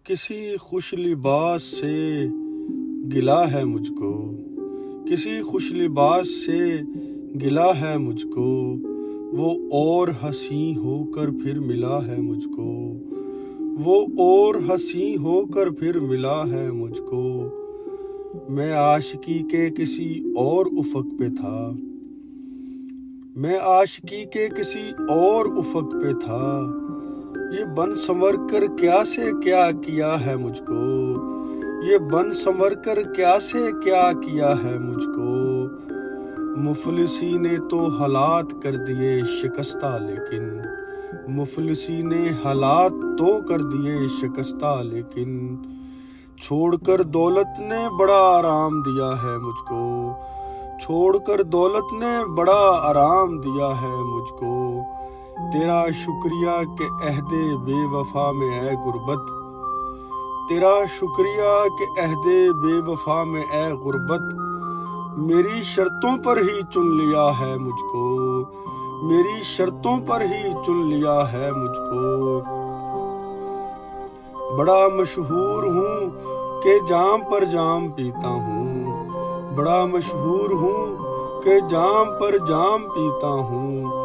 کسی خوش لباس سے گلا ہے مجھ کو، کسی خوش لباس سے گلا ہے مجھ کو، وہ اور حسیں ہو کر پھر ملا ہے مجھ کو، وہ اور حسیں ہو کر پھر ملا ہے مجھ کو۔ میں عاشقی کے کسی اور افق پہ تھا، میں عاشقی کے کسی اور افق پہ تھا، یہ بن سنور کر کیا سے کیا کیا ہے مجھ کو، یہ بن سنور کر کیا سے کیا کیا ہے مجھ کو۔ مفلسی نے تو حالات کر دیے شکستہ، لیکن مفلسی نے حالات تو کر دیے شکستہ، لیکن چھوڑ کر دولت نے بڑا آرام دیا ہے مجھ کو، چھوڑ کر دولت نے بڑا آرام دیا ہے مجھ کو۔ تیرا شکریہ کہ عہد بے وفا میں اے غربت، تیرا شکریہ کہ عہد بے وفا میں اے غربت، میری شرطوں پر ہی چن لیا ہے مجھ کو، میری شرطوں پر ہی چن لیا ہے مجھ کو۔ بڑا مشہور ہوں کہ جام پر جام پیتا ہوں، بڑا مشہور ہوں کہ جام پر جام پیتا ہوں،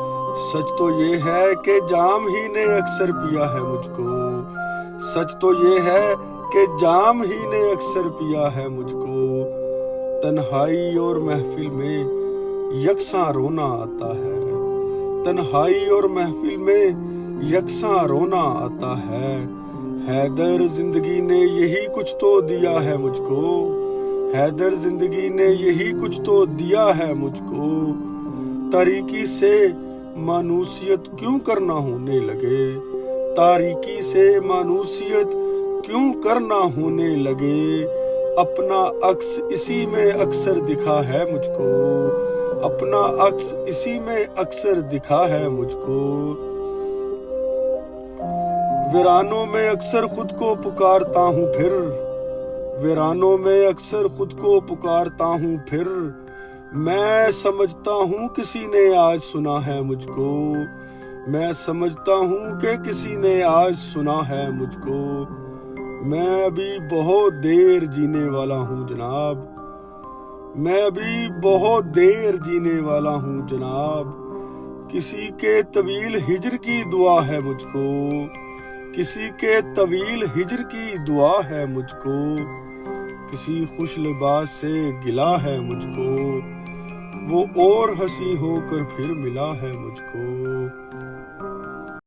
سچ تو یہ ہے کہ جام ہی نے اکثر پیا ہے مجھ کو، سچ تو یہ ہے کہ جام ہی نے اکثر پیا ہے مجھ کو۔ تنہائی اور محفل میں یکساں رونا آتا ہے، تنہائی اور محفل میں یکساں رونا آتا ہے، حیدر زندگی نے یہی کچھ تو دیا ہے مجھ کو، حیدر زندگی نے یہی کچھ تو دیا ہے مجھ کو۔ تاریکی سے مانوسیت کیوں کرنا ہونے لگے، تاریکی سے مانوسیت کیوں کرنا ہونے لگے، اپنا عکس اسی میں اکثر دکھا ہے مجھ کو، اپنا عکس اسی میں اکثر دکھا ہے مجھ کو۔ ویرانوں میں اکثر خود کو پکارتا ہوں پھر، ویرانوں میں اکثر خود کو پکارتا ہوں پھر، میں سمجھتا ہوں کسی نے آج سنا ہے مجھ کو، میں سمجھتا ہوں کہ کسی نے آج سنا ہے مجھ کو۔ میں ابھی بہت دیر جینے والا ہوں جناب، میں ابھی بہت دیر جینے والا ہوں جناب، کسی کے طویل ہجر کی دعا ہے مجھ کو، کسی کے طویل ہجر کی دعا ہے مجھ کو، کسی خوش لباس سے گلا ہے مجھ کو، وہ اور حسیں ہو کر پھر ملا ہے مجھ کو۔